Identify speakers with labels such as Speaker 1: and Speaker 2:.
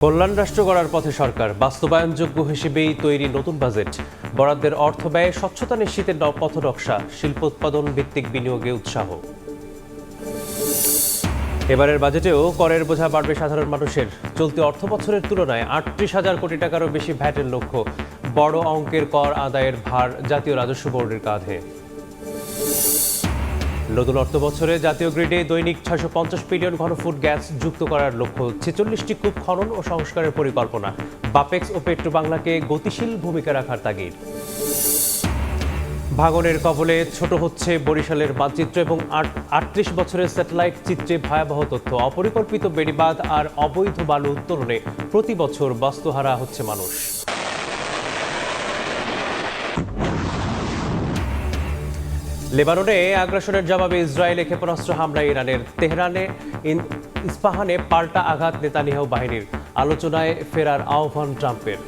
Speaker 1: কল্যাণ রাষ্ট্র গড়ার পথে সরকার, বাস্তবায়নযোগ্য হিসেবেই তৈরি নতুন বাজেট। বরাদ্দের অর্থ ব্যয়ে স্বচ্ছতা নিশ্চিতের পথনকশা, শিল্পোৎপাদন ভিত্তিক বিনিয়োগে উৎসাহ। এবারের বাজেটেও করের বোঝা বাড়বে সাধারণ মানুষের। চলতি অর্থবছরের তুলনায় ৩৮,০০০ কোটি টাকারও বেশি ভ্যাটের লক্ষ্য। বড় অঙ্কের কর আদায়ের ভার জাতীয় রাজস্ব বোর্ডের কাঁধে। নতুন অর্থবছরে জাতীয় গ্রিডে দৈনিক ৬৫০ বিলিয়ন ঘনফুট গ্যাস যুক্ত করার লক্ষ্য। ৪৬টি কূপ খনন ও সংস্কারের পরিকল্পনা। বাপেক্স ও পেট্রো বাংলাকে গতিশীল ভূমিকা রাখার তাগিদ। ভাঙনের কবলে ছোট হচ্ছে বরিশালের মানচিত্র এবং ৩৮ বছরের স্যাটেলাইট চিত্রে ভয়াবহ তথ্য। অপরিকল্পিত বেড়িবাঁধ আর অবৈধ বালু উত্তোলনে প্রতি বছর বাস্তুহারা হচ্ছে মানুষ। লেবাননে আগ্রাসনের জবাবে ইসরায়েলে ক্ষেপণাস্ত্র হামলা ইরানের। তেহরানে ইস্পাহানে পাল্টা আঘাত নেতানিয়াহু বাহিনীর। আলোচনায় ফেরার আহ্বান ট্রাম্পের।